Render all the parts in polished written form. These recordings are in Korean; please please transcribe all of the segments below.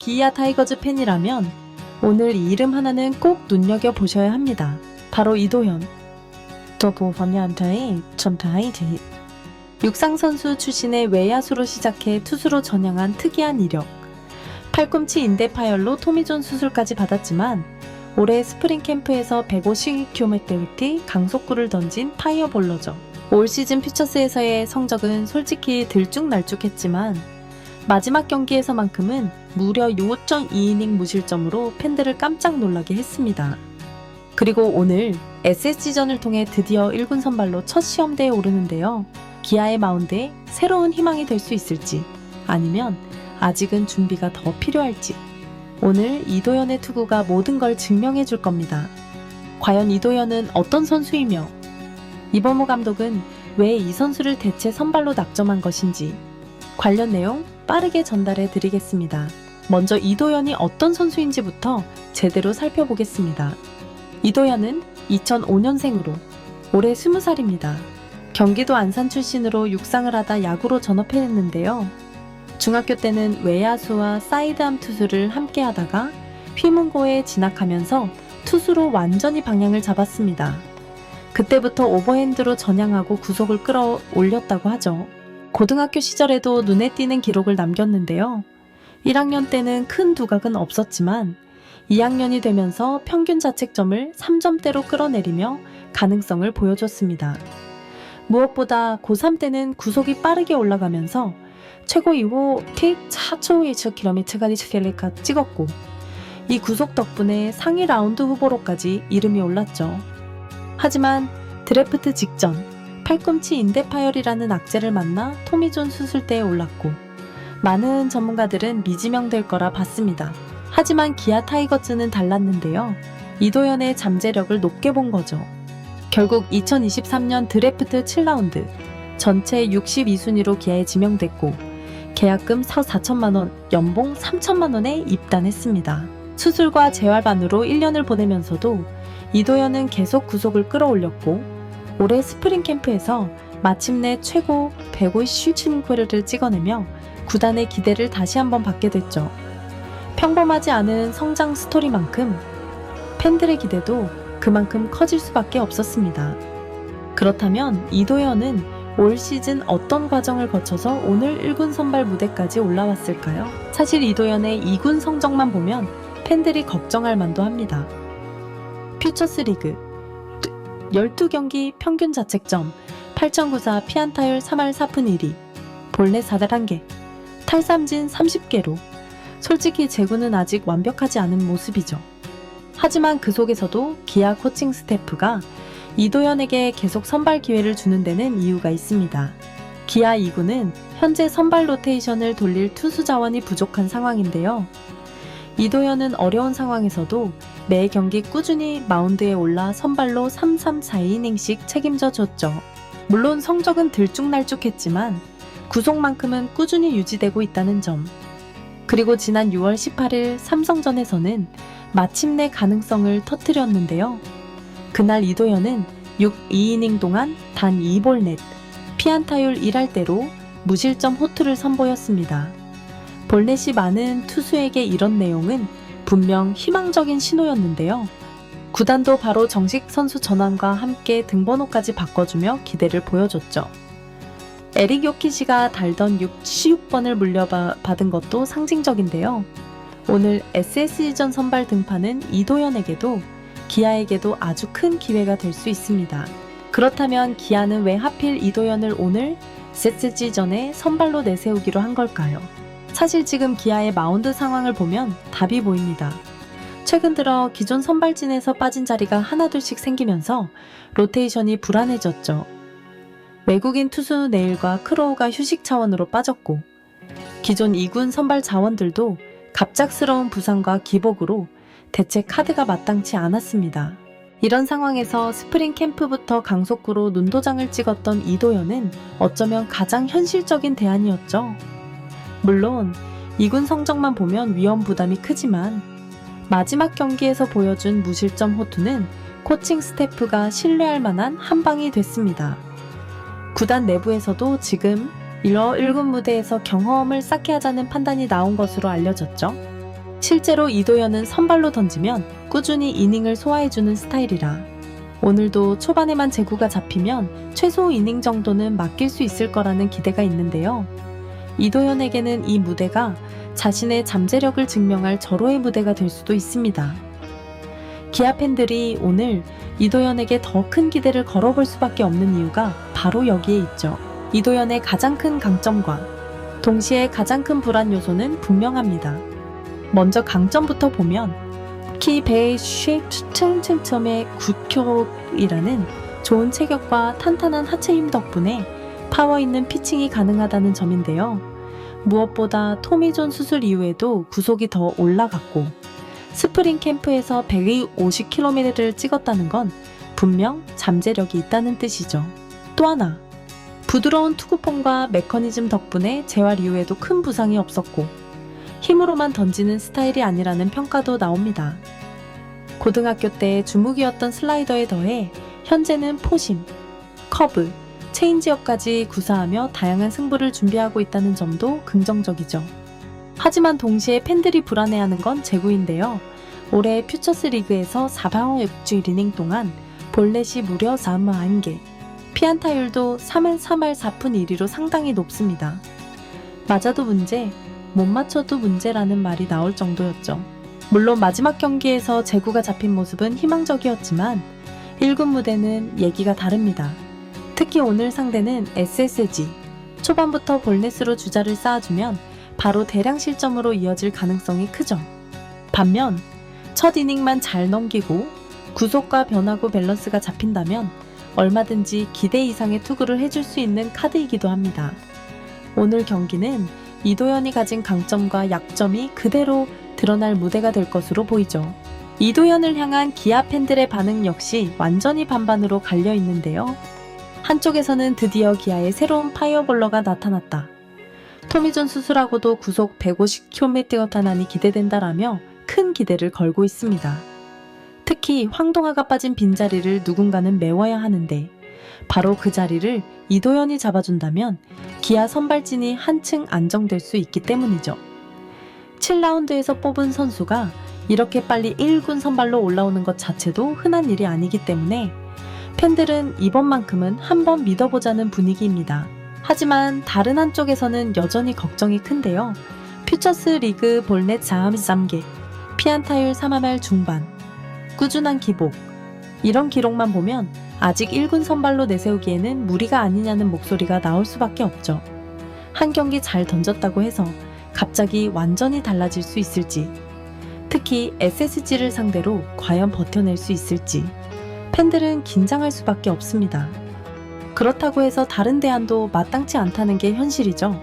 기아 타이거즈 팬이라면 오늘 이 이름 하나는 꼭 눈여겨보셔야 합니다. 바로 이도현. 육상선수 출신의 외야수로 시작해 투수로 전향한 특이한 이력. 팔꿈치 인대 파열로 토미존 수술까지 받았지만 올해 스프링 캠프에서 150km 강속구를 던진 파이어볼러죠. 올 시즌 퓨처스에서의 성적은 솔직히 들쭉날쭉했지만 마지막 경기에서만큼은 무려 5.2이닝 무실점으로 팬들을 깜짝 놀라게 했습니다. 그리고 오늘 SSG전을 통해 드디어 1군 선발로 첫 시험대에 오르는데요. 기아의 마운드에 새로운 희망이 될 수 있을지 아니면 아직은 준비가 더 필요할지 오늘 이도현의 투구가 모든 걸 증명해 줄 겁니다. 과연 이도현은 어떤 선수이며 이범호 감독은 왜 이 선수를 대체 선발로 낙점한 것인지 관련 내용 빠르게 전달해 드리겠습니다. 먼저 이도현이 어떤 선수인지부터 제대로 살펴보겠습니다. 이도현은 2005년생으로 올해 20살입니다. 경기도 안산 출신으로 육상을 하다 야구로 전업했는데요. 중학교 때는 외야수와 사이드암 투수를 함께 하다가 휘문고에 진학하면서 투수로 완전히 방향을 잡았습니다. 그때부터 오버핸드로 전향하고 구속을 끌어올렸다고 하죠. 고등학교 시절에도 눈에 띄는 기록을 남겼는데요. 1학년 때는 큰 두각은 없었지만 2학년이 되면서 평균 자책점을 3점대로 끌어내리며 가능성을 보여줬습니다. 무엇보다 고3 때는 구속이 빠르게 올라가면서 최고 2호 킥 4초 1km가 찍었고 이 구속 덕분에 상위 라운드 후보로까지 이름이 올랐죠. 하지만 드래프트 직전 팔꿈치 인대 파열이라는 악재를 만나 토미존 수술대에 올랐고 많은 전문가들은 미지명될 거라 봤습니다. 하지만 기아 타이거즈는 달랐는데요. 이도현의 잠재력을 높게 본 거죠. 결국 2023년 드래프트 7라운드 전체 62순위로 기아에 지명됐고 계약금 4천만원, 연봉 3천만원에 입단했습니다. 수술과 재활반으로 1년을 보내면서도 이도현은 계속 구속을 끌어올렸고 올해 스프링 캠프에서 마침내 최고 150km를 찍어내며 구단의 기대를 다시 한번 받게 됐죠. 평범하지 않은 성장 스토리만큼 팬들의 기대도 그만큼 커질 수밖에 없었습니다. 그렇다면 이도현은 올 시즌 어떤 과정을 거쳐서 오늘 1군 선발 무대까지 올라왔을까요? 사실 이도현의 2군 성적만 보면 팬들이 걱정할 만도 합니다. 퓨처스 리그 12경기 평균 자책점 8.94 피안타율 3할 4푼 1리 볼넷 4달 1개 탈삼진 30개로 솔직히 제구는 아직 완벽하지 않은 모습이죠. 하지만 그 속에서도 기아 코칭 스태프가 이도현에게 계속 선발 기회를 주는 데는 이유가 있습니다. 기아 2군은 현재 선발 로테이션을 돌릴 투수 자원이 부족한 상황인데요. 이도현은 어려운 상황에서도 매 경기 꾸준히 마운드에 올라 선발로 3-4이닝씩 책임져 줬죠. 물론 성적은 들쭉날쭉했지만 구속만큼은 꾸준히 유지되고 있다는 점. 그리고 지난 6월 18일 삼성전에서는 마침내 가능성을 터뜨렸는데요. 그날 이도현은 6이닝 동안 단 2볼넷, 피안타율 1할대로 무실점 호투를 선보였습니다. 볼넷이 많은 투수에게 이런 내용은 분명 희망적인 신호였는데요. 구단도 바로 정식 선수 전환과 함께 등번호까지 바꿔주며 기대를 보여줬죠. 에릭 요키시가 달던 66번을 물려받은 것도 상징적인데요. 오늘 SSG전 선발 등판은 이도현에게도 기아에게도 아주 큰 기회가 될 수 있습니다. 그렇다면 기아는 왜 하필 이도현을 오늘 SSG전에 선발로 내세우기로 한 걸까요? 사실 지금 기아의 마운드 상황을 보면 답이 보입니다. 최근 들어 기존 선발진에서 빠진 자리가 하나둘씩 생기면서 로테이션이 불안해졌죠. 외국인 투수 네일과 크로우가 휴식 차원으로 빠졌고 기존 2군 선발 자원들도 갑작스러운 부상과 기복으로 대체 카드가 마땅치 않았습니다. 이런 상황에서 스프링 캠프부터 강속구로 눈도장을 찍었던 이도현은 어쩌면 가장 현실적인 대안이었죠. 물론 2군 성적만 보면 위험 부담이 크지만 마지막 경기에서 보여준 무실점 호투는 코칭 스태프가 신뢰할 만한 한방이 됐습니다. 구단 내부에서도 지금 1군 무대에서 경험을 쌓게 하자는 판단이 나온 것으로 알려졌죠. 실제로 이도현은 선발로 던지면 꾸준히 이닝을 소화해주는 스타일이라 오늘도 초반에만 제구가 잡히면 최소 이닝 정도는 맡길 수 있을 거라는 기대가 있는데요. 이도현에게는 이 무대가 자신의 잠재력을 증명할 절호의 무대가 될 수도 있습니다. 기아 팬들이 오늘 이도현에게 더 큰 기대를 걸어볼 수밖에 없는 이유가 바로 여기에 있죠. 이도현의 가장 큰 강점과 동시에 가장 큰 불안 요소는 분명합니다. 먼저 강점부터 보면 키 110.7의 9킬로이라는 좋은 체격과 탄탄한 하체 힘 덕분에 파워 있는 피칭이 가능하다는 점인데요. 무엇보다 토미존 수술 이후에도 구속이 더 올라갔고 스프링 캠프에서 150km를 찍었다는 건 분명 잠재력이 있다는 뜻이죠. 또 하나, 부드러운 투구폼과 메커니즘 덕분에 재활 이후에도 큰 부상이 없었고 힘으로만 던지는 스타일이 아니라는 평가도 나옵니다. 고등학교 때 주무기였던 슬라이더에 더해 현재는 포심, 커브, 체인지업까지 구사하며 다양한 승부를 준비하고 있다는 점도 긍정적이죠. 하지만 동시에 팬들이 불안해하는 건 제구인데요. 올해 퓨처스 리그에서 4방 6주 1이닝 동안 볼넷이 무려 41개, 피안타율도 3할 3할 4푼 1리로 상당히 높습니다. 맞아도 문제, 못 맞춰도 문제라는 말이 나올 정도였죠. 물론 마지막 경기에서 제구가 잡힌 모습은 희망적이었지만 1군 무대는 얘기가 다릅니다. 특히 오늘 상대는 SSG, 초반부터 볼넷으로 주자를 쌓아주면 바로 대량 실점으로 이어질 가능성이 크죠. 반면 첫 이닝만 잘 넘기고 구속과 변화구 밸런스가 잡힌다면 얼마든지 기대 이상의 투구를 해줄 수 있는 카드이기도 합니다. 오늘 경기는 이도현이 가진 강점과 약점이 그대로 드러날 무대가 될 것으로 보이죠. 이도현을 향한 기아 팬들의 반응 역시 완전히 반반으로 갈려 있는데요. 한쪽에서는 드디어 기아의 새로운 파이어볼러가 나타났다. 토미존 수술하고도 구속 150km 탄환이 기대된다라며 큰 기대를 걸고 있습니다. 특히 황동아가 빠진 빈자리를 누군가는 메워야 하는데 바로 그 자리를 이도현이 잡아준다면 기아 선발진이 한층 안정될 수 있기 때문이죠. 7라운드에서 뽑은 선수가 이렇게 빨리 1군 선발로 올라오는 것 자체도 흔한 일이 아니기 때문에 팬들은 이번만큼은 한번 믿어보자는 분위기입니다. 하지만 다른 한쪽에서는 여전히 걱정이 큰데요. 퓨처스 리그 볼넷 43개, 피안타율 3할 중반, 꾸준한 기복, 이런 기록만 보면 아직 1군 선발로 내세우기에는 무리가 아니냐는 목소리가 나올 수밖에 없죠. 한 경기 잘 던졌다고 해서 갑자기 완전히 달라질 수 있을지, 특히 SSG를 상대로 과연 버텨낼 수 있을지 팬들은 긴장할 수밖에 없습니다. 그렇다고 해서 다른 대안도 마땅치 않다는 게 현실이죠.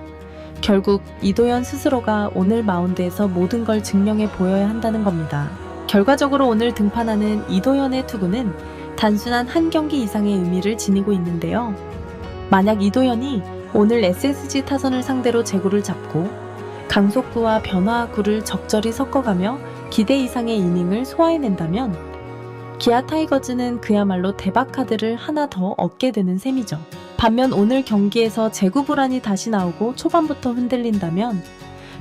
결국 이도현 스스로가 오늘 마운드에서 모든 걸 증명해 보여야 한다는 겁니다. 결과적으로 오늘 등판하는 이도현의 투구는 단순한 한 경기 이상의 의미를 지니고 있는데요. 만약 이도현이 오늘 SSG 타선을 상대로 제구를 잡고 강속구와 변화구를 적절히 섞어가며 기대 이상의 이닝을 소화해낸다면 기아 타이거즈는 그야말로 대박 카드를 하나 더 얻게 되는 셈이죠. 반면 오늘 경기에서 제구 불안이 다시 나오고 초반부터 흔들린다면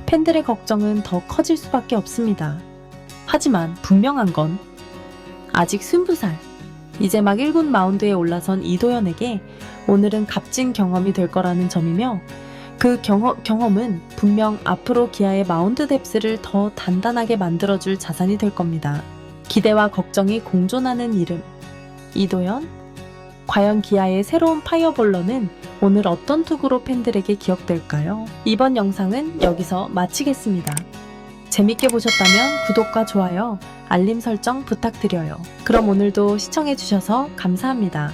팬들의 걱정은 더 커질 수밖에 없습니다. 하지만 분명한 건 아직 20살, 이제 막 1군 마운드에 올라선 이도현에게 오늘은 값진 경험이 될 거라는 점이며 그 경험은 분명 앞으로 기아의 마운드 뎁스를 더 단단하게 만들어줄 자산이 될 겁니다. 기대와 걱정이 공존하는 이름, 이도현. 과연 기아의 새로운 파이어볼러는 오늘 어떤 투구로 팬들에게 기억될까요? 이번 영상은 여기서 마치겠습니다. 재밌게 보셨다면 구독과 좋아요, 알림 설정 부탁드려요. 그럼 오늘도 시청해주셔서 감사합니다.